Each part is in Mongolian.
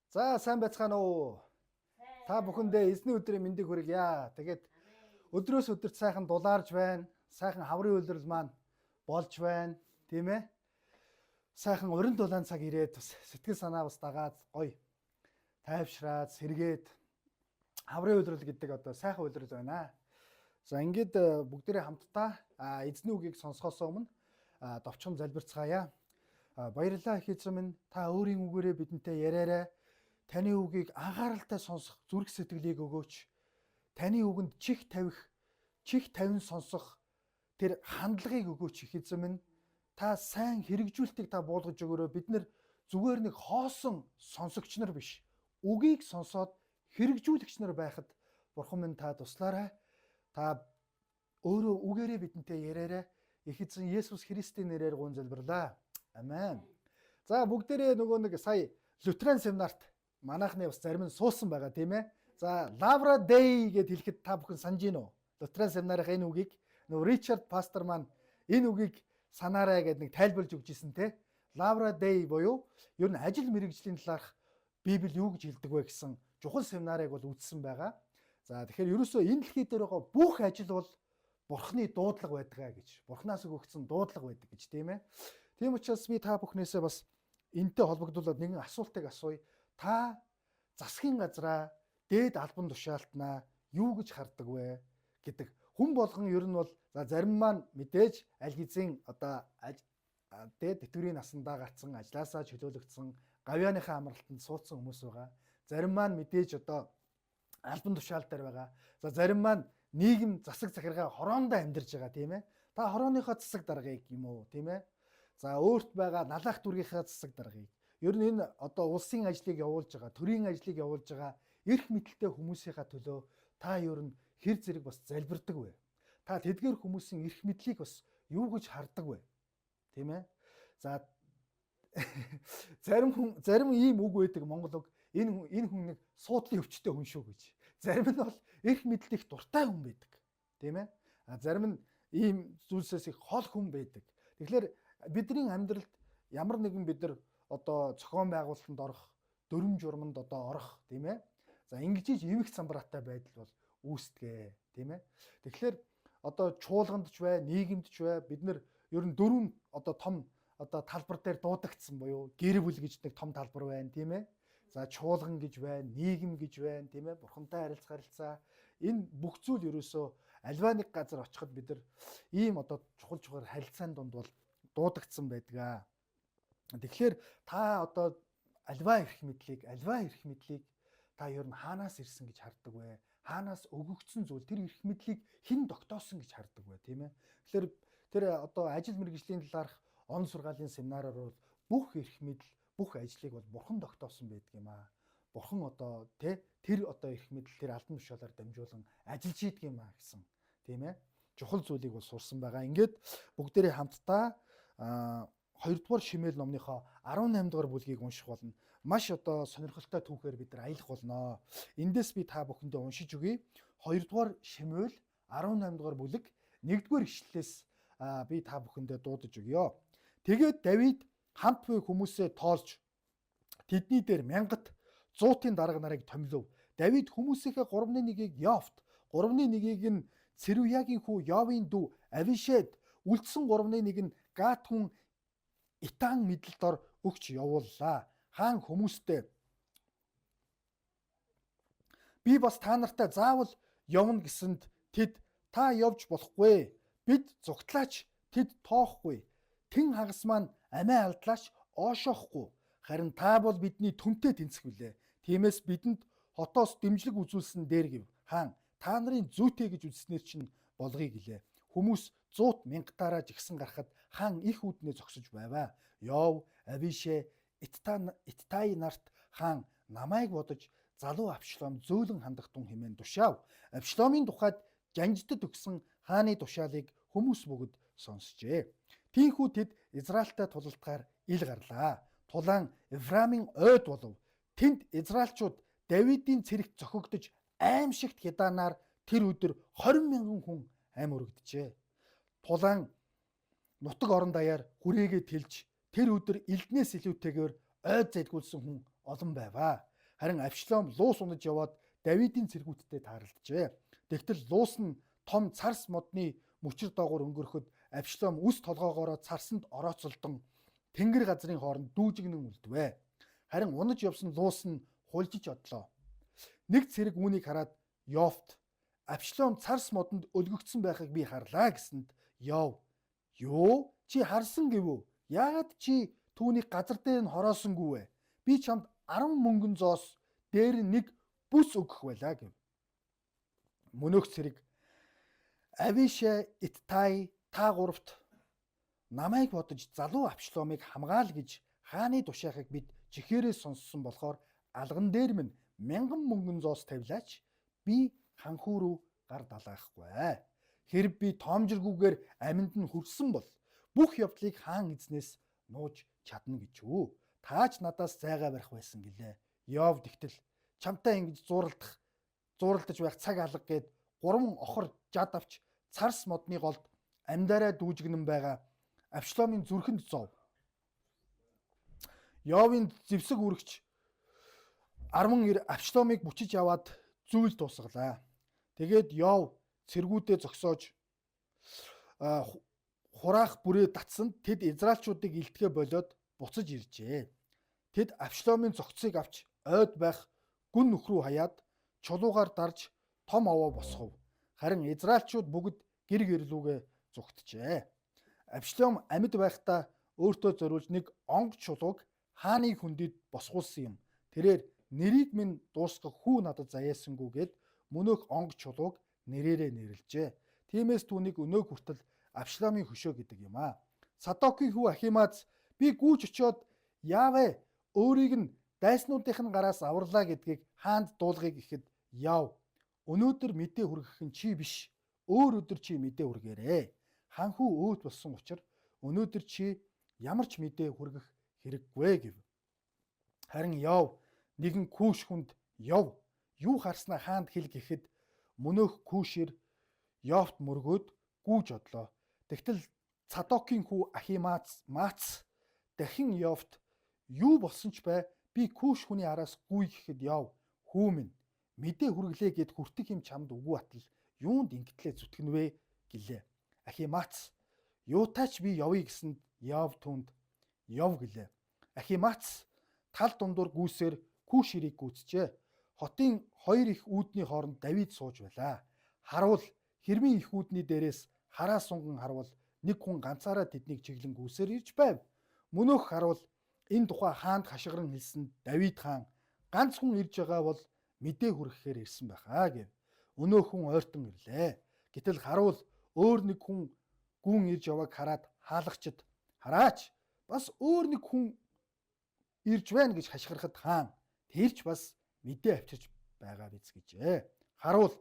За сайн байцгаана уу. Та бүхэндээ эзний өдрийн мэндийг хүргье. Тэгээд өдрөөс өдөрт сайхан дулаарж байна. Сайхан хаврын үйлрэл маань болж байна. Тийм ээ. Сайхан урин дулаан цаг ирээд бас сэтгэл санаа бас дагаад гоё тайвшраад сэргээд хаврын үйлрэл гэдэг одоо сайхан үйлрэл байна. За ингээд бүгдээрээ хамтдаа эзний үгийг сонсохоос өмнө довчхон залбирцгаая. Баярлалаа их эзэн минь, та өөрийн үгээрээ бидэнтэй яриарай. Таны үгийг анхааралтай сонсох зүрх сэтгэлийг өгөөч. Таны үгэнд чих тавин сонсох тэр хандлагыг өгөөч их эзэн минь. Та сайн хэрэгжүүлэлтийг та буулгаж өгөөрэй. Бид нэр зүгээр нэг хоосон сонсогч нар биш. Үгийг сонсоод хэрэгжүүлэгч нар байхад Бурхан минь та туслаарай. Та өөрөө үгээрээ бидэнтэй яриарай. Их эзэн Есүс Христийн нэрээр гуйн залбирлаа. Амен. За бүгдээрээ нөгөө нэг сая Лютеран семинарт манайхны бас зарим нь суусан байгаа тийм ээ. За Lavra Day гэд хэлэхэд та бүхэн санаж гин үү? Лютеран семинарын энэ үгийг нөгөө Ричард пастор маань энэ үгийг санаарай гэд нэг тайлбарлаж өгч ирсэн те. Lavra Day буюу ер нь ажил мэргэжлийн талаарх Библи юу гэж хэлдэг вэ гэсэн чухал семинарыг бол үзсэн байгаа. За тэгэхээр ерөөсөө энэ дэлхий дээр байгаа бүх ажил бол Бурхны дуудлага байдгаа гэж. Бурхнаас өгөгдсөн дуудлага байдаг гэж тийм ээ. Тийм учраас би та бүхнээсээ бас энэтэй холбогдуулаад нэгэн асуултыг асууя. Та засгийн газраа дээд албан тушаалтнаа юу гэж хардаг вэ гэдэг. Хүн болгон ер нь бол за зарим маань мэдээж аль хэзээ одоо дээд тэтгэврийн насандаа гарцсан, ажилласаа чөлөөлөгдсөн, гавьяаныхаа амралтанд суудсан хүмүүс байгаа. Зарим маань мэдээж одоо албан тушаал дээр байгаа. За зарим маань нийгэм засаг захиргаа хороондоо амьдарч байгаа тийм ээ. Та хорооныхоо засаг даргаыг юм уу тийм ээ. За өөрт байгаа налаах дүргийнхаа засаг даргаыг. Ер нь энэ одоо улсын ажлыг явуулж байгаа, төрийн ажлыг явуулж байгаа эрх мэдэлтэй хүмүүсийнхаа төлөө та ер нь хэр зэрэг бас залбирдаг вэ? Та тэдгээр хүмүүсийн эрх мэдлийг бас юу гэж хардаг вэ? Тийм ээ. За зарим ийм үг байдаг Монгол үг. Энэ хүн нэг суудлын өвчтөе хүн шүү гэж. Зарим нь бол эрх мэдэл их дуртай хүн байдаг. Тийм ээ. Зарим нь ийм зүйлсээс их хол хүн байдаг. Тэгэхээр бидний амьдралд ямар нэгэн бид нар одоо зохион байгуулалтанд орох, дүрм журманд одоо орох тийм ээ. За ингэж ивэх самбараатай байдал бол үүсдэг тийм ээ. Тэгэхээр одоо чуулганд ч бай, нийгэмд ч бай бид нар ер нь дөрвөн одоо том одоо талбар дээр дуудагдсан буюу гэр бүл гэж нэг том талбар байна тийм ээ. За чуулган гэж байна, нийгэм гэж байна тийм ээ. Бурхантай харилцаа. Энэ бүх зүйл ерөөсөө альва нэг газар очиход бид нар ийм одоо чухал харилцааны дунд бол дуудагдсан байдгаа. Тэгэхээр та одоо альва эрх мэдлийг та ер нь хаанаас ирсэн гэж хардаг вэ? Хаанаас өгөгдсөн зүйл тэр эрх мэдлийг хэн тогтоосон гэж хардаг вэ, тийм ээ? Тэгэхээр тэр одоо ажил мэргэжлийн талаарх он сургаалын семинараар бол бүх эрх мэдэл, бүх ажлыг бол Бурхан тогтоосон байдаг юм аа. Бурхан одоо тэр одоо эрх мэдэл тэр албан тушаалаар дамжуулан ажиллаж идэг юм аа гэсэн, тийм ээ? Чухал зүйлийг бол сурсан байгаа. Ингээд бүгдээрээ хамтдаа 2-р Шимээл номныхоо 18 дугаар бүлгийг унших болно. Маш одоо сонирхолтой түүхээр бид нар аялах болно. Эндээс би та бүхэндээ уншиж өгье. 2-р Шимээл 18 дугаар бүлэг 1-р ишлэлээс би та бүхэндээ дуудаж өгье. Тэгээд Давид хамт буй хүмүүсээ тоолж тэдний дээр мянгат зуутын дарга нарыг томилов. Давид хүмүүсийнхээ 3-1-ийг Йофт, 3-1-ийг нь Цэрүягийн хүү Йовын дүү Авишед, үлдсэн 3-1 нь Гат хүн Итан мэдлэлд ор өгч явууллаа. Хаан хүмүүстэй би бас та нартай заавал явна гэсэнд тэд та явж болохгүй. Бид зугтлаач тэд тоохгүй. Тэн хагас маань амиа алдлаач оошоохгүй. Харин та бол бидний түнтэй тэнцэх билээ. Тиймээс бидэнд хотоос дэмжлэг үзүүлсэн дээр гэв. Хаан та нарын зүйтэй гэж үзснээр чинь болгоё гэлээ. Хүмүүс 100 мянгатаараа жигсэн гарахад хаан их үүднээ зогсож байваа. Йов, Авишэ, Иттай нарт хаан намайг бодож залуу Авшлом зөөлөн хандах тун хэмээн тушаав. Авшломын тухайд жанждад өгсөн хааны тушаалыг хүмүүс бүгд сонсжээ. Тийхүү тэд Израильтай тулалдахаар ил гарлаа. Тулаан Эфраимын ойд болов. Тэнд Израильчууд Давидын цэрэгт зохигдож аимшигт хядаанаар тэр өдөр 20,000 хүн ам өргөдөжээ. Тулаан нутаг орон даяар хүрээгээ тэлж тэр өдөр элднээс илүүтэйгээр ойд зайлгуулсан хүн олон байваа. Харин Авшлом Луус унаж яваад Давидын цэргүүдтэй тааралджээ. Тэгтэл Луус нь том царс модны мөчир доогуур өнгөрөхөд Авшлом үс толгоогоороо царсанд орооцолдон тэнгэр газрын хооронд дүүжигнэн үлдвэ. Харин унаж явсан Луус нь хулжиж одлоо. Нэг цэрэг үүнийг хараад Йовт Авшлом царс модонд өлгөгдсөн байхыг би харлаа гэсэнд Йов "Юу? Чи харсан гэвүү? Яагаад чи түүнийг газар дээр нь хороосонгүй вэ? Би чамд 10 мөнгөн зоос дээр нэг бүс өгөх байлаа" гэв. Мөнөөх цэрэг Авишай, Иттай та гуравт намайг бодож залуу Авшломыг хамгаал гэж хааны тушаахыг бид чихээрээ сонссон болохоор алган дээр минь 1000 мөнгөн зоос тавилаач би ханхүү рүү гар далаахгүй. Хэрв би тоомжиргүйгээр амьд нь хүрсэн бол бүх явдлыг хаан эзнээс нууж чадна гэж үү. Таач надаас зайгаа барих байсан гэлээ. Йов тэгтэл чамтай ингэж зууралдаж байх цаг алга гээд 3 охор жад авч царс модны голд амьдараа дүүжигнэн байгаа Авшломын зүрхэнд зов. Йовын зэвсэг үргэж 10 Авшломыг бүчиж аваад зүйл тусгалаа. Тэгээд Йов цэргүүдээ зогсоож хураах бүрээ татсанд тэд израилчуудыг илтгэе болоод буцаж иржээ. Тэд Авшломын зогцыг авч ойд байх гүн нүх рүү хаяад чулуугаар дарж том овоо босгов. Харин израилчууд бүгд гэр гэрлүүгээ зүгтжээ. Авшлом амьд байхдаа өөртөө зориулж нэг онгоц чулууг хааны хүндэд босгуулсан юм. Тэрээр нэрийг минь дуусгах хүү надад заяасангүйгээд мөнөөх онгоц чулууг нэрээрээ нэрлжээ. Тиймээс түүнийг өнөө хүртэл Авшломын хөшөө гэдэг юм аа. Садокийн хүү Ахимаац би гүйж очиод яавэ өөрийг нь дайснуудынх нь гараас аварлаа гэдгийг хаанд дуулгыг ихэд яв. Өнөөдөр мэдээ хүргэх нь чи биш. Өөр өдөр чи мэдээ хүргээрэй. Ханхүү өөд болсон учраас өнөөдөр чи ямар ч мэдээ хүргэх хэрэггүй гэв. Харин Йов нэгэн Күүш хүнд Йов юу харснаа хаанд хэл гэхэд мөнөөх Күүшэр Йовт мөргөөд гүйж одлоо. Тэгтэл Цадокийн хүү Ахимаац дахин Йовт юу болсон ч бай би Күүш хүний араас гүй гэхэд Йов хүү минь мэдээ хүргэлээ гэд хүртэх юм чамд үгүй атал юунд ингэтлээ зүтгэнвэ гэлээ. Ахимаац юутаач би явъя гэсэнд Йов түнд Йов гэлээ. Ахимаац тал дундуур гүйсээр Күүшэрийг гүйцжээ. Хотын 2 их үүдний хооронд Давид сууж байлаа. Харуул хэрмийн их үүдний дээрээс хараа сунган харвал нэг хүн ганцаараа тэднийг чиглэн гүйсээр ирж байв. Мөнөөх харуул энэ тухай хаанд хашгиран хэлсэн Давид хаан ганц хүн ирж байгаа бол мэдээ хүргэхээр ирсэн байхаа гэв. Өнөөх хүн ойртон ирлээ. Гэтэл харуул өөр нэг хүн гүн ирж явааг хараад хаалгачд хараач бас өөр нэг хүн ирж байна гэж хашгирахад хаан тэрч бас мэдээ авчирч байгаа биз гэжээ. Харуул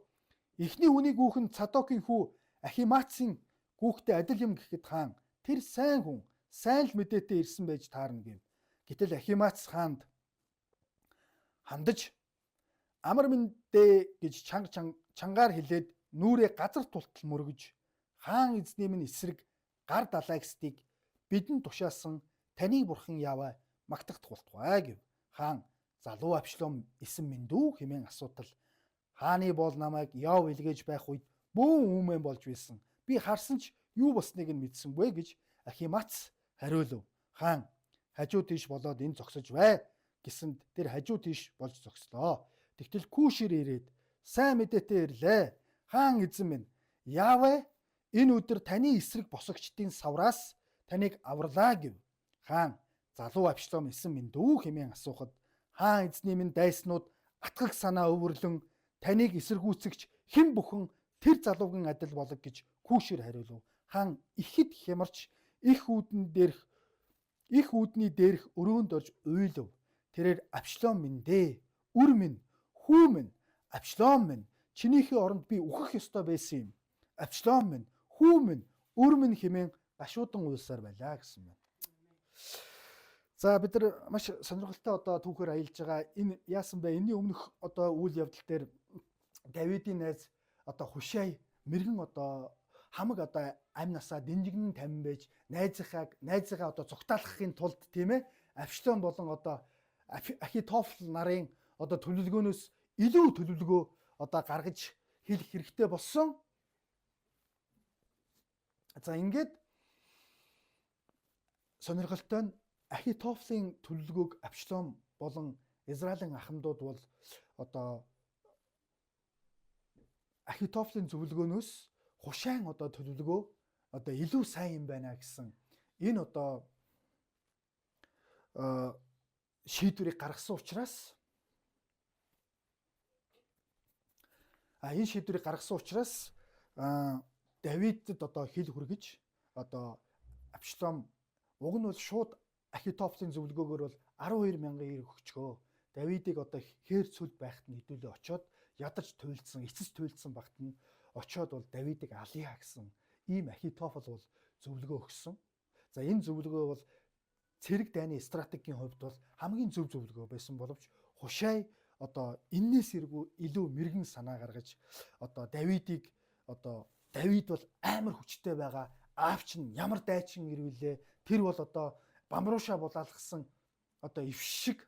эхний хүний гүүхэн Цадокийн хүү Ахимаацын гүүхтэй адил юм гэхэд хаан тэр сайн хүн сайн л мэдээтэй ирсэн байж таарна гэв. Гэтэл Ахимаац хаанд хандаж амар минь дээ гэж чангаар хэлээд нүрээ газар тултал мөргөж хаан эзний минь эсрэг гар далайгсдыг бидэнд тушаасан таны бурхан яваа магтахдах болтугай гэв. Хаан залуу Авшлом эсэн минь дүү хэмээн асуудал хааны бол намайг Йов илгээж байх үед бөөн үмэн болж байсан. Би харсан ч юу болсныг нь мэдсэнгүй гэж Ахимаац хариулв. Хаан хажуу тийш болоод энэ зогсож бай гэсэнд тэр хажуу тийш болж зогслоо. Тэгтэл Күүшэр ирээд сайн мэдээтэй ирлээ. Хаан эзэн минь яавэ энэ өдөр таны эсрэг босогчдын савраас таныг авралаа гэв. Хаан залуу Авшлом эсэн минь дүү хэмээн асуухад хаан эзний минь дайснууд атгах санаа өвөрлөн таныг эсэргүүцэгч хэн бүхэн тэр залуугийн адил болог гэж Күүшэр хариулв. Хаан ихэд хямарч их үүдний дээрх өрөөнд орж уйлв. Тэрээр Авшлом минь дээ, үр минь, хүү минь, Авшлом минь, чинийхээ оронд би үхэх ёстой байсан юм. Авшлом минь, хүү минь, үр минь хэмээн гашуудан уйлсаар байлаа гэсэн байна. За бид нар маш сонирхолтой одоо түүхээр аялж байгаа. Энэ яасан бэ? Энэний өмнөх одоо үйл явдал дээр Давидын найз одоо Хушай мэрэгэн одоо хамаг одоо амь насаа дэнжигнэн тамин байж найзыгаа одоо зугтаалгахын тулд тийм ээ Авшлом болон одоо Ахитофл нарын одоо төлөвлөгөөнөөс илүү төлөвлөгөө одоо гаргаж хийх хэрэгтэй болсон. За ингээд сонирхолтой нь Ахитофелийн төлөвлөгөөг Абsalом болон Израилийн ахмадууд бол одоо Ахитофелийн зөвлөгөөнөөс Хушайн одоо төлөвлөгөө одоо илүү сайн юм байна гэсэн энэ одоо шийдвэрийг гаргасан учраас Давидэд одоо хил хүргэж одоо Абsalом уг нь бол шууд Ахитофелийн зөвлөгөөгөөр бол 12,000 ир өгчгөө. Давидыг одоо хээр цүлд байхад нь хэдүүлээ очоод ядарч туйлдсан, эцэс туйлдсан багт нь очоод бол Давидыг алъя гэсэн ийм Ахитофел бол зөвлөгөө өгсөн. За энэ зөвлөгөө бол цэрэг дайны стратегийн хувьд бол хамгийн зөв зөвлөгөө байсан боловч Хушай одоо энээс илүү мэрэгэн санаа гаргаж одоо Давидыг одоо Давид бол амар хүчтэй байгаа. Аавч нь ямар дайчин ирвэлээ. Тэр бол одоо бамруушаа булаалгасан одоо ившиг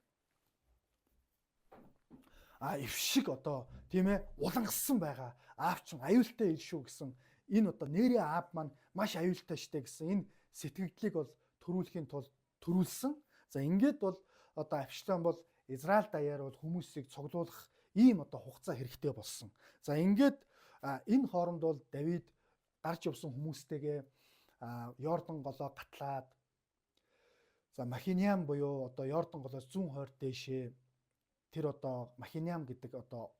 одоо тийм ээ улангассан байгаа. Аавч нь аюултай ил шүү гэсэн энэ одоо нэрийн аав маань маш аюултай штэ гэсэн энэ сэтгэгдлийг бол төрүүлэхийн тулд төрүүлсэн. За ингээд бол одоо Абsalом бол Израиль даяар бол хүмүүсийг цуглуулах ийм одоо хугацаа хэрэгтэй болсон. За ингээд энэ хооронд бол Давид гарч явсан хүмүүстэйгээ Йордан голоо гатлаад за Махиньям буюу одоо Йордан голоос зүүн хойд дээшээ тэр одоо Махиньям гэдэг одоо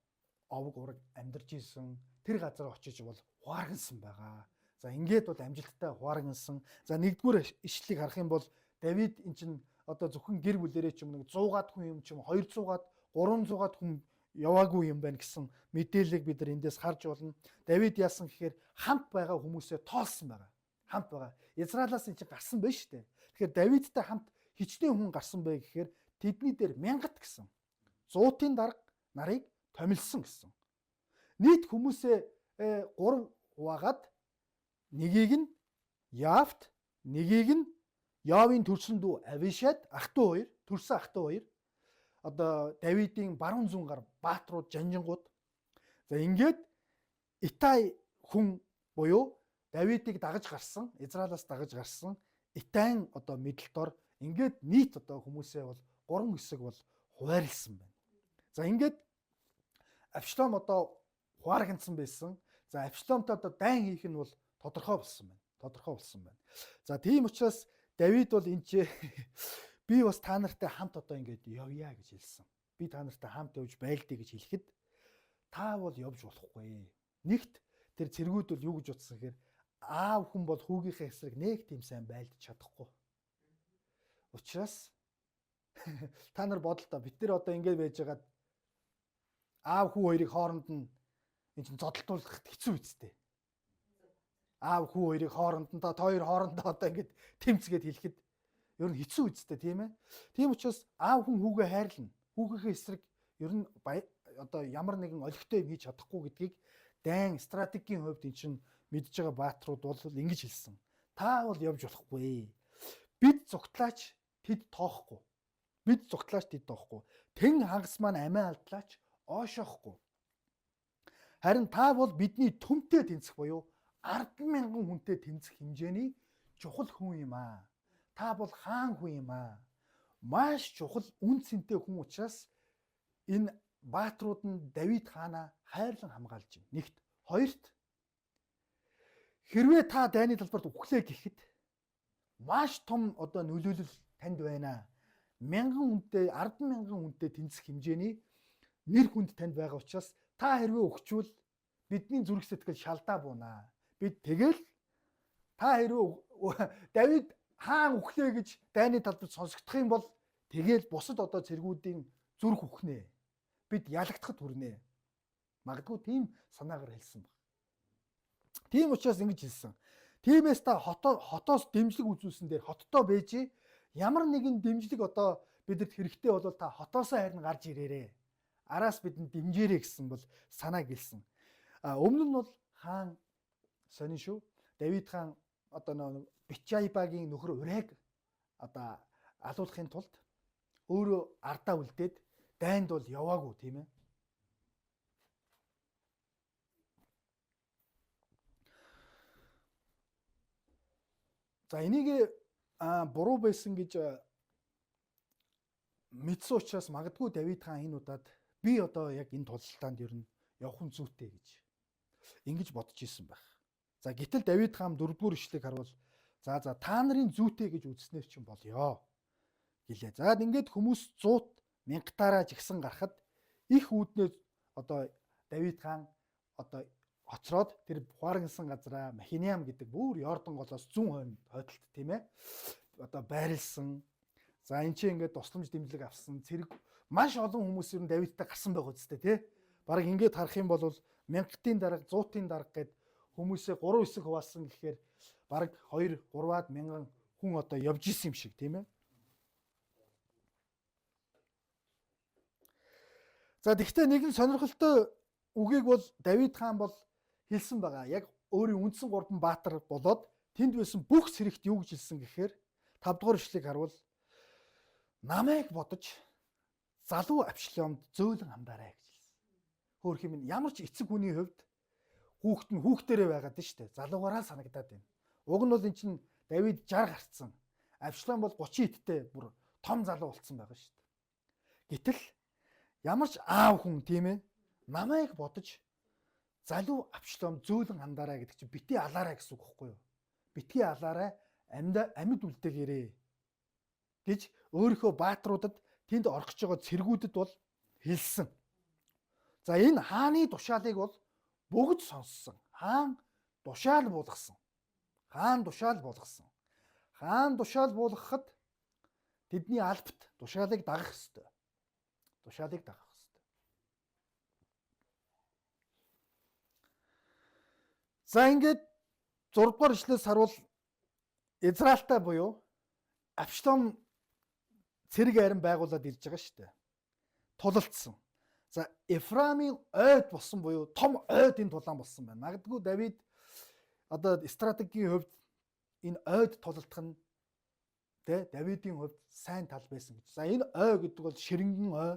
овг ураг амьдарч исэн тэр газар очиж бол хуаргансан байгаа. За ингээд бол амжилттай хуаргансан. За нэгдүгээр ишлэлийг харах юм бол Давид эн чинь одоо зөвхөн гэр бүлэрээ ч юм нэг 100-аад хүн юм ч юм 200-аад 300-аад хүн яваагүй юм байна гэсэн мэдээллийг бид нар эндээс харж болно. Давид яасан гэхээр хамт байгаа хүмүүсээ тоолсон байгаа. Хамт байгаа. Израилаас энэ чинь гарсан байна шүү дээ. Тэгэхээр Давидтай хамт хичнээн хүн гарсан бай гэхээр тэдний дээр 1000 гэсэн 100-ын дарга нарыг томилсон гэсэн. Нийт хүмүүсээ 3 хуваагаад нэгийг нь Яавт, нэгийг нь Яавын төрсөн дүү Авишад ах トゥ 2, төрсөн ах トゥ 2 одоо Давидын баруун зүүн гар баатрууд жанжингууд. За ингээд Итай хүн буюу Давидыг дагаж гарсан, Израилаас дагаж гарсан Итайн одоо мэдлэлтор ингээд нийт одоо хүмүүсээ бол 3 хэсэг бол хуваарлсан байна. За ингээд Абsalом одоо хуаргандсан байсан. За Абsalомтой одоо дайн хийх нь бол тодорхой болсон байна. За тийм учраас Давид бол энэ би бас та нартай хамт одоо ингээд явъя гэж хэлсэн. Би та нартай хамт явж байлдъя гэж хэлэхэд та бол явж болохгүй. Нэгт тэр цэргүүд бол юу гэж утсан гэхээр аав хүн бол хүүгийнхээ эсрэг нэг тийм сайн байлдаж чадахгүй. Учираас та нар бодлоо бид нар одоо ингээд байж байгаад аав хүү хоёрыг хооронд нь энэ чинь зодтолтуулахд хэцүү үсттэй. Аав хүү хоёрыг хооронд нь та хоёр хоорондоо одоо ингээд тэмцгээд хэлэхэд ер нь хэцүү үсттэй тийм ээ. Тийм учраас аав хүн хүүгээ хайрлна. Хүүгийнхээ эсрэг ер нь одоо ямар нэгэн олигтой юм хийж чадахгүй гэдгийг дайн стратегийн хувьд эн чинь мэдж байгаа баатрууд бол ингэж хэлсэн. Та бол явж болохгүй. Бид зугтлаач тэд тоохгүй. Тэн хагас маань амиа алдлаач оошоохгүй. Харин та бол бидний төмтэй тэнцэх буюу 10,000 хүнтэй тэнцэх хэмжээний чухал хүн юм аа. Та бол хаан хүн юм аа. Маш чухал үн цэнтэй хүн учраас энэ баатрууд нь Давид хаанаа хайрлан хамгаалж байна. Нэгт, хоёрт хэрвээ та дайны талбарт үхлээ гэхэд маш том одоо нөлөөлөл танд байна. 10,000 хүнтэй тэнцэх хэмжээний нэр хүнд танд байгаа учраас та хэрвээ өгчвөл бидний зүрх сэтгэл шалдаа буунаа. Бид тэгэл та хэрвээ Давид хаан үхлээ гэж дайны талбарт сонсогдох юм бол тэгэл бусад одоо цэргүүдийн зүрх үхнэ. Бид ялагдахад хүрнэ. Магадгүй тийм санаагаар хэлсэн баг. Тийм учраас ингэж хэлсэн. Тиймээс та хотоос дэмжлэг үзүүлсэн дээр хоттоо бэжээ. Ямар нэгэн дэмжлэг одоо бидэд хэрэгтэй бол та хотоосоо харин гарч ирээрээ. Араас бидэнд дэмжээрэй гэсэн бол санааг хэлсэн. Өмнө нь бол хаан сонин шүү. Давид хаан одоо Бичайбагийн нөхөр Урэг одоо алуулахын тулд өөрөө ардаа үлдээд дайнд бол яваагүй тийм ээ. За энийг буруу байсан гэж мэдсэн учраас магадгүй Давид хаан энэ удаад би одоо яг энэ тулалтаанд ер нь явах нь зүйтэй гэж ингэж бодож исэн байх. За гэтэл Давид хаан 4-р ишлэгийг харуул за та нарын зүйтэй гэж үзснээр чинь болёо гэлээ. За ингээд хүмүүс 100 мянгатаараа жигсэн гарахад их үүднээ одоо Давид хаан одоо хоцроод тэр Хуаргансан газараа Махиням гэдэг бүр Йордан голоос зүүн хойд хойдолт тийм ээ. Одоо байрлсан. За энэ чинь ингээд тусламж дэмжлэг авсан. Цэрэг маш олон хүмүүс ер нь Давидтай гарсан байгаа үстэй тий. Бараг ингээд харах юм бол 1000-ийн дарга 100-ийн дарга гэд хүмүүсээ 3 хэсэг хуваалсан гэхээр бараг 2-3-аад мянган хүн одоо явж исэн юм шиг тийм ээ. За тэгвэл нэгэн сонирхолтой үгийг бол Давид хаан бол хэлсэн байгаа. Яг өөрийн үндсэн 3 баатар болоод тэнд байсан бүх цэрэгт юу гэж хэлсэн гэхээр 5-р ишлэгийг харуул намайг бодож залуу Авшломд зөөлөн хандаарай гэж хэлсэн. Хөөх юм ямар ч эцэг хүний хувьд хүүхэд нь хүүхдэрээ байгаад нь штэ залуугаараа санагдаад байна. Уг нь бол эн чинь Давид 60 гарцсан. Авшлом бол 30 эдтэй бүр том залуу болцсон байгаа штэ. Гэтэл ямар ч аав хүн тийм ээ намайг бодож залуу Авшлом зөөлөн хандаарай гэдэг чинь битгий алаарай гэсэн үг байхгүй юу? Битгий алаарай амьд үлдээгээрээ гэж өөрийнхөө баатруудад тэнд орхиж байгаа цэргүүдэд бол хэлсэн. За энэ хааны тушаалыг бол бүгд сонссон. Хаан тушаал буулгасан. Хаан тушаал буулгасан. Хаан тушаал буулгахад тэдний албат тушаалыг дагах ёстой. Тушаалыг дагах ёстой. За ингээд 6-р ишлээс харуул Израильтай буюу Авшлом цэрэг арин байгуулад ирж байгаа шүү дээ. Тулалдсан. За Ефраимын ойд болсон буюу том ойд энэ тулаан болсон байна. Магадгүй Давид одоо стратегийн хувьд энэ ойд тулалдах нь тэ Давидын хувьд сайн тал байсан гэж. За энэ ой гэдэг бол ширэнгэн ой.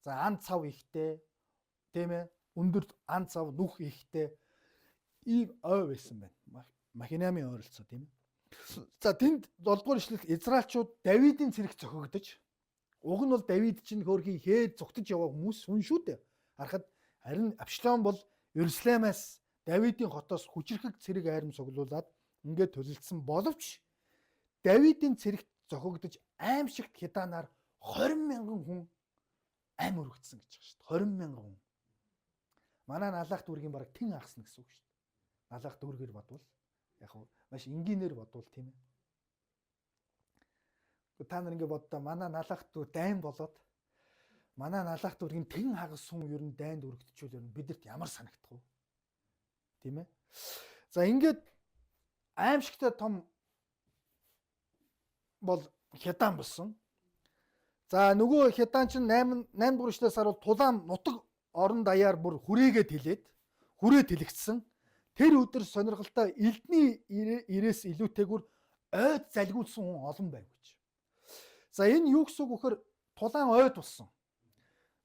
За ан цав ихтэй тийм ээ. Өндөр ан цав нүх ихтэй ийм ой байсан байна. Махинамын ойролцоо тийм ээ. За тэнд 7-р ишлэл Израильчууд Давидын цэрэг зохигдож уг нь бол Давид чинь хөөрхий хээр зүгтж яваа хүмүүс хүн шүү дээ. Харахад харин Авшлом бол Иерусалимаас Давидын хотоос хүчрхэг цэрэг айрам цуглуулад ингээд төлөлдсөн боловч Давидын цэрэгт зохигдож аимшигт хятаанаар 20,000 хүн ам өргөцсөн гэж байгаа шүү дээ. 20,000 хүн. Манай налах дүүргийн бараг тэн агсна гэсэн үг шүү дээ. Налах дүүргээр бодвол яг маш энгийнээр бодвол тийм ээ. Та нар ингэ боддоо манай налах дүү дайн болоод манай налах дүүргийн тэн хагас хүн ер нь дайнд өргөдчихвэл ер нь бидэрт ямар санагдах вэ? Тийм ээ. За ингээд аимшигтай том бол хятаан болсон. За нөгөө хятаан чинь 8-р ишлээс харуул тулаан нутаг орон даяар бүр хүрээгээд хүрээ тэлэгдсэн. Тэр өдөр сонирхолтой элдний ирээс илүүтэйгүр ойд залгиулсан хүн олон байв гэж. За энэ юу гэсэн үг вөхөр тулаан ойд болсон.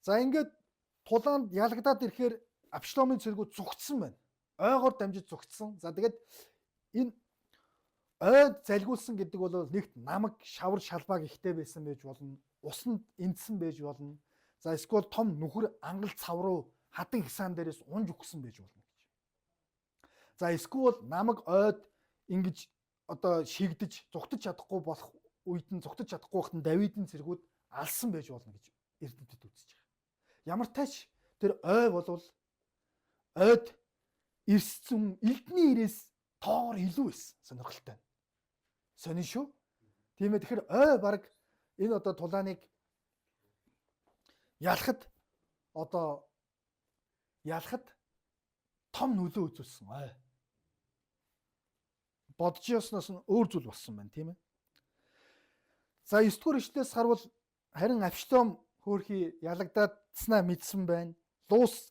За ингээд тулаанд ялгадаад ирэхээр Авшломын цэргүүд зүгтсэн байна. Ойгоор дамжиж зүгтсэн. За тэгээд энэ ойд залгиулсан гэдэг бол нэгт намаг шавар шалбааг ихтэй байсан байж болно. Усанд эндсэн байж болно. За эсвэл том нүхэр ангал цав руу хатан хсаан дээрээс унж өгсөн байж болно. За эсвэл намаг ойд ингэж одоо шигдэж зүгтж чадахгүй болох үед нь зүгтж чадахгүй хатан Давидын цэргүүд алсан байж болно гэж эрдэмтэд үзэж байгаа. Ямар тач тэр ой болвол ойд ирсэн элдний ирээс тоогоор илүү байсан сонирхолтой. Сонин шүү. Тийм ээ тэгэхээр ой баг энэ одоо тулааныг ялахад том нөлөө үзүүлсэн ой. Бодож яснаас нь өөр зүйл болсон байна тийм ээ. За 9-р ишлээс харвал харин Авшлом хөөрхий ялагдаадснаа мэдсэн байна. Луус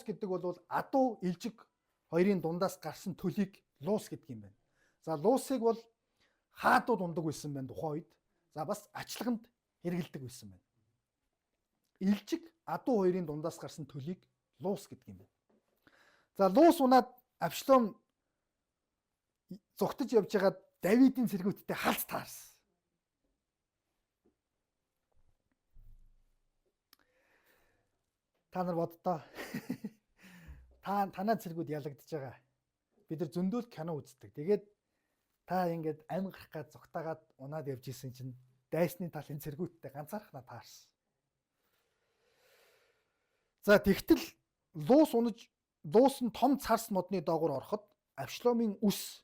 гэдэг бол адуу илжиг хоёрын дундаас гарсан төлийг луус гэдэг юм байна. За луусыг бол хаадууд ундаг байсан байна тухайн үед. За бас ачлаганд хэрэгэлдэг байсан байна. илжиг адуу хоёрын дундаас гарсан төлийг Луус гэдэг юм байна. За Луус унаад Авшлом зугтаж явж байгаад Давидын цэргүүдтэй халз таарсан. Та нар боддоо. Танаа цэргүүд ялагдж байгаа. Бид нар зөндөөл кино үздэг. Тэгээд та ингээд амин гарах гад зугтаагаад унаад явж исэн чинь дайсны талын цэргүүдтэй ганцаархнаа таарсан. За тэгтэл Луус нь том царс модны доогуур ороход Авшломын үс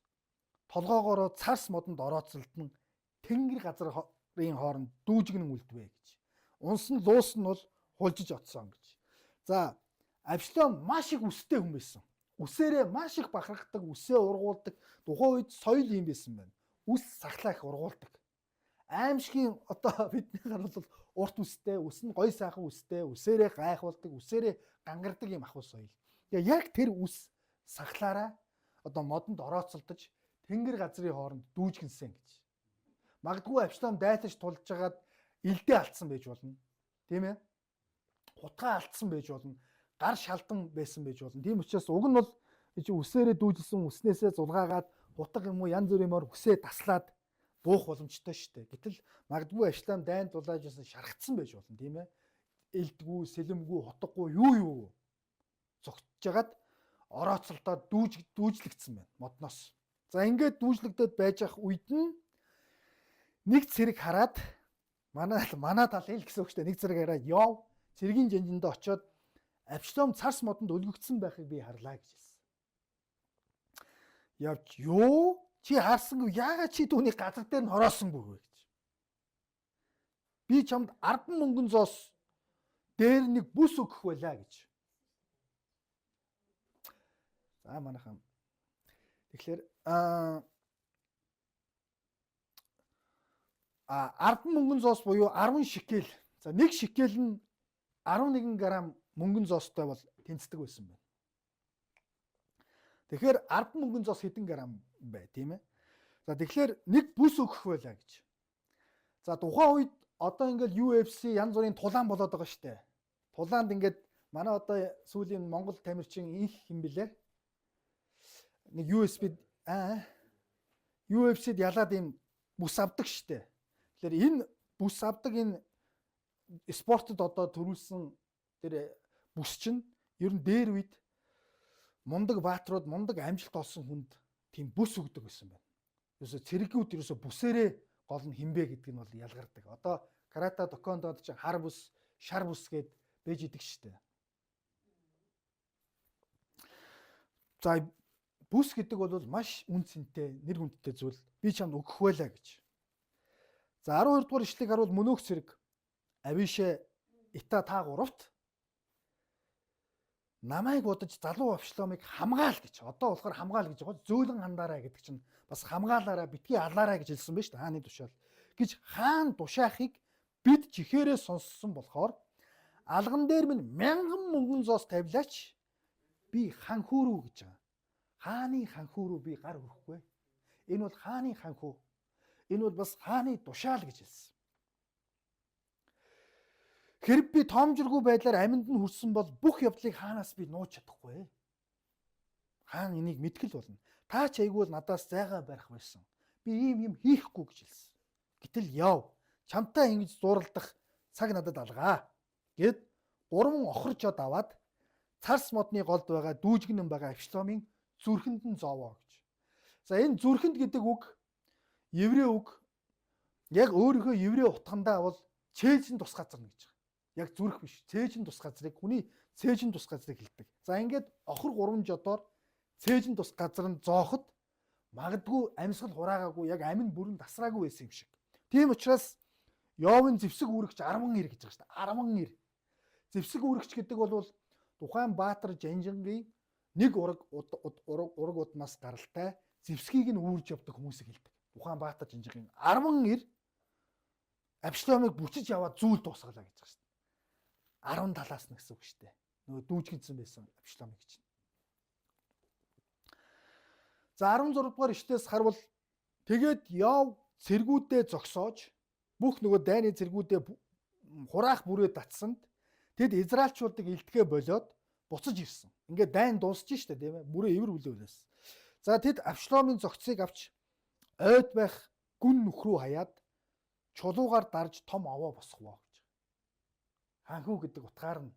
толгоогоороо царс модонд орооцолдсон тэнгэр газрын хооронд дүүжгэн үлдвэ гэж. Унс нь Луус нь бол хулжиж оцсон гэж. За Авшлом маш их үстэй хүн байсан. Үсээрээ маш их бахархдаг, үсээ ургуулдаг. Тухайн үед соёл юм байсан байна. Үс сахлаа их ургуулдаг. Аимшигын одоо биднийхэр бол урт үстэй, үс нь гой сайхан үстэй, үсээрээ гайхуулдаг, үсээрээ гангардаг юм ахуй соёл. Яг тэр үс сахлаараа одоо модонд орооцолдож тэнгэр газрын хооронд дүүжгэнсэн гэж. Магадгүй Авшлом дайтаж тулж хагаад илдээ алдсан байж болно. Тийм ээ? Хутгаа алдсан байж болно. Гар шалдан байсан байж болно. Тийм учраас уг нь бол үсээрээ дүүжилсэн үснээсээ зулгаагаад хутга юм уу янз бүрийн мөр үсээ таслаад буух боломжтой шүү дээ. Гэтэл магадгүй Авшлом дайнд дулааж байсан шархацсан байж болно. Тийм ээ? Элдгүү, сэлэмгүү, хутгагүй юу зогтж жагаад орооцолдоод дүүжлэгдсэн байна модноос. За ингээд дүүжлэгдээд байж ах үед нь нэг цэрэг хараад манай талын л гэсэн үг шүү дээ. Нэг цэрэг хараад яв цэргийн жанжинд очиод Авшлом царс модонд өлгөгдсөн байхыг би харлаа гэж хэлсэн. Явж юу чи харсангүй яагаад чи түүний газар дээр нь хороосонгүй вэ гэж. Би чамд 10 мөнгөн зоос дээр нэг бүс өгөх байлаа гэж. За манайхан. Тэгэхээр 10 мөнгөн зоос буюу 10 шикел. За 1 шикел нь 11 грамм мөнгөн зоостой бол тэнцдэг байсан байна. Тэгэхээр 10 мөнгөн зоос хэдэн грамм бай, тийм ээ? За тэгэхээр нэг бүс өгөх байлаа гэж. За тухайн үед одоо ингээл UFC янз бүрийн тулаан болоод байгаа шүү дээ. Тулаанд ингээд манай одоо сүүлийн Монгол тамирчин их юм бэлээ. Нэг UFC-д ялаад ийм бүс авдаг шүү дээ. Тэгэхээр энэ бүс авдаг энэ спортод одоо төрүүлсэн тэр бүс чинь ер нь дээр үед мундаг бааtruуд мундаг амжилт олсон хүнд тийм бүс өгдөг байсан байна. Ерөөсө цэрэгүүд ерөөсө бүсээрээ гол нь хинбэ гэдэг нь бол ялгардаг. Одоо карата докондод чинь хар бүс, шар бүс гэд бэж идэг шүү дээ. За бүс гэдэг бол маш үн цэнтэй, нэр хүндтэй зүйл. Би чамд өгөх байлаа гэж. За 12 дугаар ишлэгийг харуул мөнөөх цэрэг Авишэ Ита та гуравт намайг бодож залуу Авшломыг хамгаал гэж. Одоо болохоор хамгаал гэж байгаа. Зөөлөн хандаарай гэдэг чинь бас хамгаалаараа битгий алаарай гэж хэлсэн байна шүү дээ. Хааны тушаал гэж хаан тушаахыг бид чихээрээ сонссон болохоор алган дээр минь 1000 мөнгөн зоос тавилаач би ханхүүрүү гэж байгаа. Хааны ханхүүрүү би гар өрөхгүй. Энэ бол хааны ханхүү. Энэ бол бас хааны тушаал гэж хэлсэн. Хэрэг би тоомжиргүй байдлаар аминд нь хүрсэн бол бүх явдлыг хаанаас би нууж чадахгүй. Хаан энийг мэдгэл болно. Та ч айгүй надаас зайгаа барих байсан. Би ийм хийхгүй гэж хэлсэн. Гэтэл яв. Чамтай ингэж зуралдах цаг надад алгаа. Гэд 3 охорчод аваад царс модны голд байгаа дүүжгэнэн байгаа Авшломын зүрхэнд нь зовоо гэж. За энэ зүрхэнд гэдэг үг еврей үг. Яг өөрийнхөө еврей утгандаа бол цээжин тус газар гэж байгаа. Яг зүрх биш. Цээжин тус газрыг хүний цээжин тус газрыг хэлдэг. За ингээд охор 3 жодоор цээжин тус газар нь зоохот магадгүй амьсгал хураагаагүй яг амин бүрэн тасраагүй байсан юм шиг. Тийм учраас Йовын зэвсэг үүрэгч 10 ир гэж байгаа шүү дээ. 10 ир. Зэвсэг үүрэгч гэдэг бол тухайн баатар жанжингийн нэг ураг удмаас гаралтай зэвсгийг нь үүрж явдаг хүмүүсийг хэлдэг. Тухайн баатар жанжингийн 10 ир Авшломыг бүчиж яваад зүйл дуусгалаа гэж байгаа шүү дээ. 10 талаас нь гэсэн үг шүү дээ. Нөгөө дүүжгэнсэн байсан Авшломыг чинь. За 16 дугаар ишлээс харвал тэгээд Йов цэргүүдээ зогсоож бүх нөгөө дайны цэргүүдээ хураах бүрээ татсанд Тэд Израильчуудыг илтгэе болоод буцаж ирсэн. Ингээд дайн дуусж штэ тийм ээ. Бүрээ эвэр үлээлсэн. За тэд Авшломын зохицыг авч ойд байх гүн нүх рүү хаяад чулуугаар дарж том овоо босгово гэж. Ханхүү гэдэг утгаар нь